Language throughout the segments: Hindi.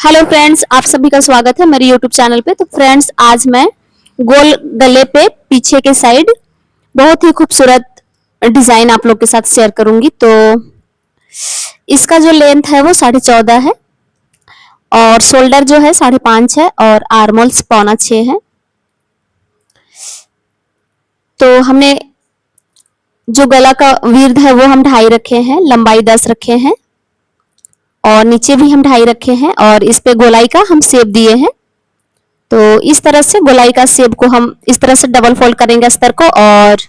हेलो फ्रेंड्स, आप सभी का स्वागत है मेरे यूट्यूब चैनल पे। तो फ्रेंड्स, आज मैं गोल गले पे पीछे के साइड बहुत ही खूबसूरत डिजाइन आप लोग के साथ शेयर करूंगी। तो इसका जो लेंथ है वो 14.5 है और शोल्डर जो है 5.5 है और आर्मोल्स 6.25 है। तो हमने जो गला का विड्थ है वो हम 2.5 रखे हैं, लंबाई 10 रखे हैं और नीचे भी हम 2.5 रखे हैं और इस पे गोलाई का हम शेप दिए हैं। तो इस तरह से गोलाई का शेप को हम इस तरह से डबल फोल्ड करेंगे अस्तर को और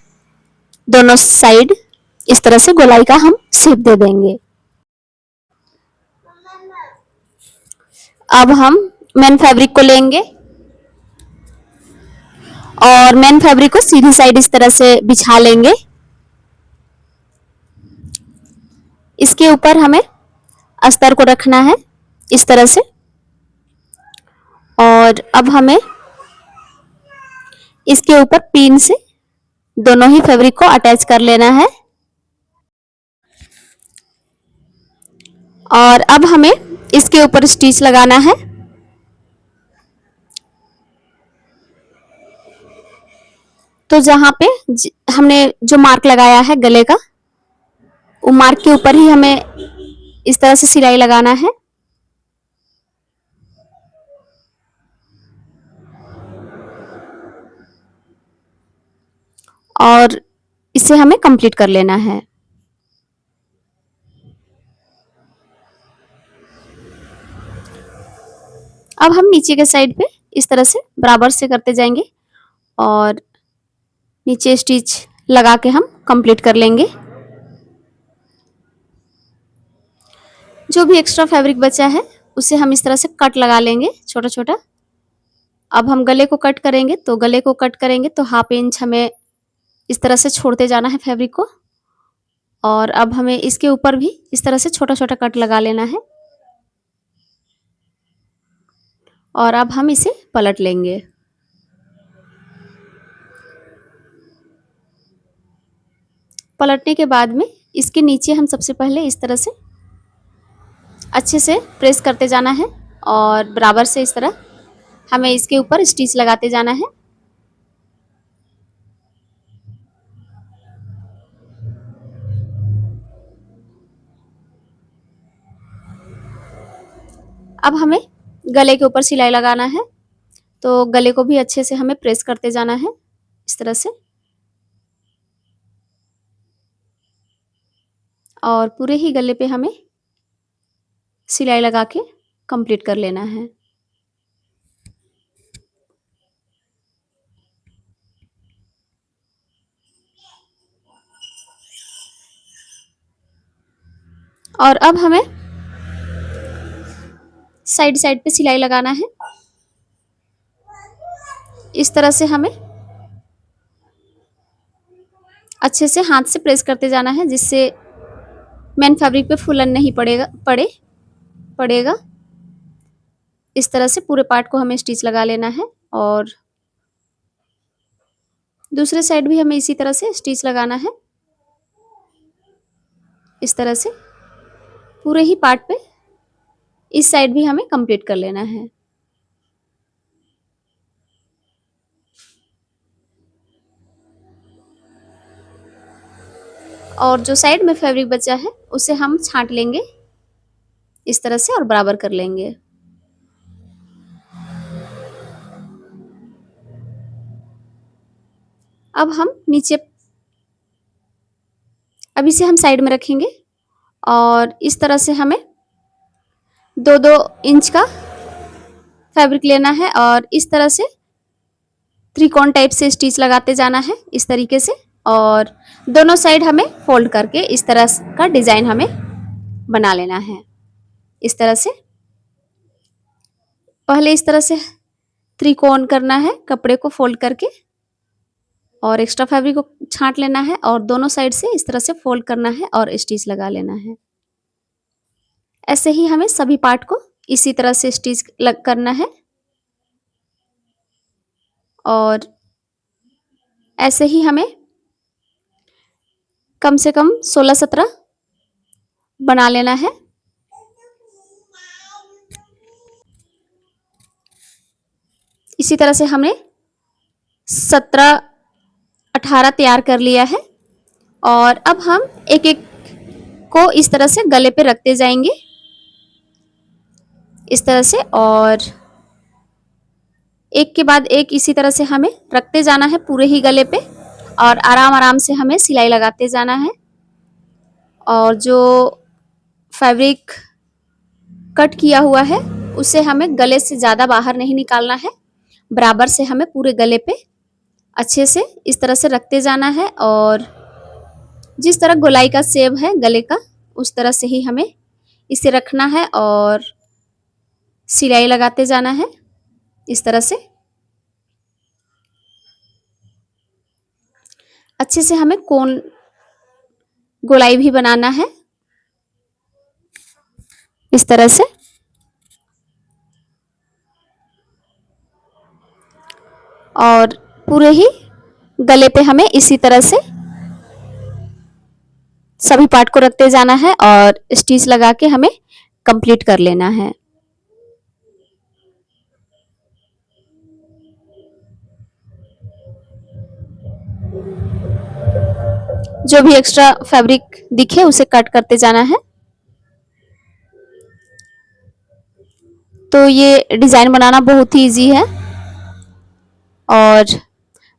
दोनों साइड इस तरह से गोलाई का हम शेप दे देंगे। अब हम मेन फैब्रिक को लेंगे और मेन फैब्रिक को सीधी साइड इस तरह से बिछा लेंगे। इसके ऊपर हमें अस्तर को रखना है इस तरह से और अब हमें इसके ऊपर पिन से दोनों ही फैब्रिक को अटैच कर लेना है और अब हमें इसके ऊपर स्टिच लगाना है। तो जहां पे हमने जो मार्क लगाया है गले का, वो मार्क के ऊपर ही हमें इस तरह से सिलाई लगाना है और इसे हमें कंप्लीट कर लेना है। अब हम नीचे के साइड पे इस तरह से बराबर से करते जाएंगे और नीचे स्टिच लगा के हम कंप्लीट कर लेंगे। जो भी एक्स्ट्रा फैब्रिक बचा है उसे हम इस तरह से कट लगा लेंगे छोटा छोटा। अब हम गले को कट करेंगे, तो गले को कट करेंगे तो 1/2 इंच हमें इस तरह से छोड़ते जाना है फैब्रिक को और अब हमें इसके ऊपर भी इस तरह से छोटा छोटा कट लगा लेना है और अब हम इसे पलट लेंगे। पलटने के बाद में इसके नीचे हम सबसे पहले इस तरह से अच्छे से प्रेस करते जाना है और बराबर से इस तरह हमें इसके ऊपर स्टिच लगाते जाना है। अब हमें गले के ऊपर सिलाई लगाना है, तो गले को भी अच्छे से हमें प्रेस करते जाना है इस तरह से और पूरे ही गले पे हमें सिलाई लगा के कंप्लीट कर लेना है। और अब हमें साइड साइड पे सिलाई लगाना है। इस तरह से हमें अच्छे से हाथ से प्रेस करते जाना है जिससे मेन फैब्रिक पे फूलन नहीं पड़ेगा। इस तरह से पूरे पार्ट को हमें स्टिच लगा लेना है और दूसरे साइड भी हमें इसी तरह से स्टिच लगाना है। इस तरह से पूरे ही पार्ट पे इस साइड भी हमें कंप्लीट कर लेना है। और जो साइड में फैब्रिक बचा है उसे हम छांट लेंगे इस तरह से और बराबर कर लेंगे। अब हम नीचे, अब इसे हम साइड में रखेंगे और इस तरह से हमें 2-2 इंच का फैब्रिक लेना है और इस तरह से त्रिकोण टाइप से स्टिच लगाते जाना है इस तरीके से और दोनों साइड हमें फोल्ड करके इस तरह का डिजाइन हमें बना लेना है। इस तरह से पहले इस तरह से त्रिकोण करना है कपड़े को फोल्ड करके और एक्स्ट्रा फैब्रिक को छांट लेना है और दोनों साइड से इस तरह से फोल्ड करना है और स्टिच लगा लेना है। ऐसे ही हमें सभी पार्ट को इसी तरह से स्टिच करना है और ऐसे ही हमें कम से कम 16-17 बना लेना है। इसी तरह से हमने 17-18 तैयार कर लिया है। और अब हम एक एक को इस तरह से गले पे रखते जाएंगे, इस तरह से, और एक के बाद एक इसी तरह से हमें रखते जाना है पूरे ही गले पे, और आराम आराम से हमें सिलाई लगाते जाना है। और जो फैब्रिक कट किया हुआ है उसे हमें गले से ज़्यादा बाहर नहीं निकालना है, बराबर से हमें पूरे गले पे अच्छे से इस तरह से रखते जाना है। और जिस तरह गोलाई का शेप है गले का उस तरह से ही हमें इसे रखना है और सिलाई लगाते जाना है इस तरह से। अच्छे से हमें कोन गोलाई भी बनाना है इस तरह से। और पूरे ही गले पे हमें इसी तरह से सभी पार्ट को रखते जाना है और स्टिच लगा के हमें कंप्लीट कर लेना है। जो भी एक्स्ट्रा फैब्रिक दिखे उसे कट करते जाना है। तो ये डिज़ाइन बनाना बहुत ही इजी है और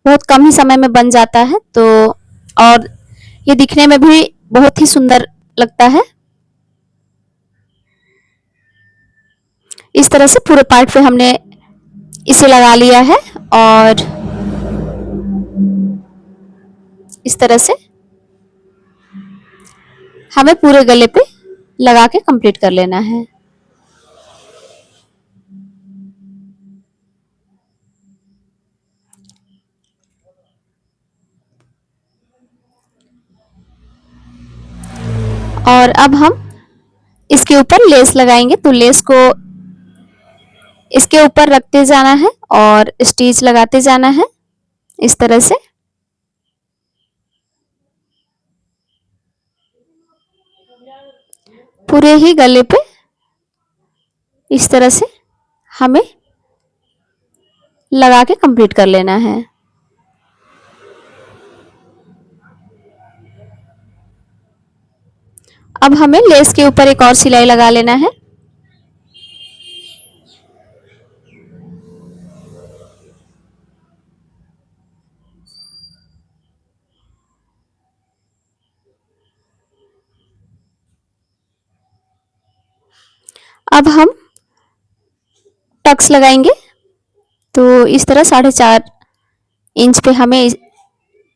बहुत कम ही समय में बन जाता है। तो और ये दिखने में भी बहुत ही सुंदर लगता है। इस तरह से पूरे पार्ट पे हमने इसे लगा लिया है और इस तरह से हमें पूरे गले पे लगा के कंप्लीट कर लेना है। और अब हम इसके ऊपर लेस लगाएंगे। तो लेस को इसके ऊपर रखते जाना है और स्टिच लगाते जाना है इस तरह से। पूरे ही गले पे इस तरह से हमें लगा के कंप्लीट कर लेना है। अब हमें लेस के ऊपर एक और सिलाई लगा लेना है। अब हम टक्स लगाएंगे। तो इस तरह 4.5 इंच पे हमें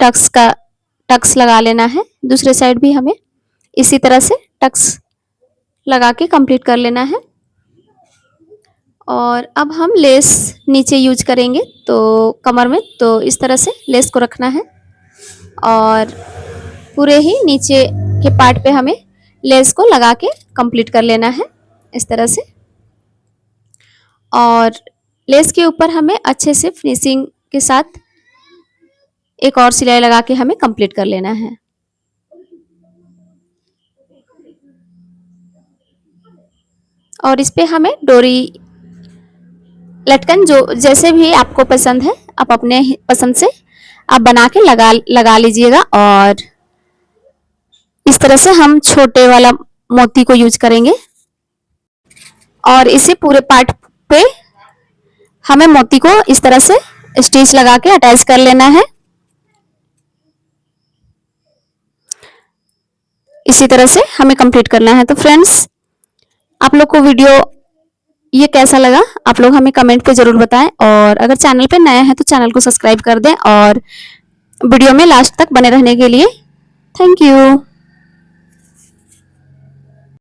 टक्स लगा लेना है। दूसरे साइड भी हमें इसी तरह से टक्स लगा के कंप्लीट कर लेना है। और अब हम लेस नीचे यूज करेंगे तो कमर में, तो इस तरह से लेस को रखना है और पूरे ही नीचे के पार्ट पे हमें लेस को लगा के कंप्लीट कर लेना है इस तरह से। और लेस के ऊपर हमें अच्छे से फिनिशिंग के साथ एक और सिलाई लगा के हमें कंप्लीट कर लेना है। और इस पे हमें डोरी लटकन जो जैसे भी आपको पसंद है आप अपने पसंद से आप बना के लगा लीजिएगा। और इस तरह से हम छोटे वाला मोती को यूज करेंगे और इसे पूरे पार्ट पे हमें मोती को इस तरह से स्टिच लगा के अटैच कर लेना है। इसी तरह से हमें कंप्लीट करना है। तो फ्रेंड्स, आप लोग को वीडियो ये कैसा लगा आप लोग हमें कमेंट पे जरूर बताएं। और अगर चैनल पे नए हैं तो चैनल को सब्सक्राइब कर दें और वीडियो में लास्ट तक बने रहने के लिए थैंक यू।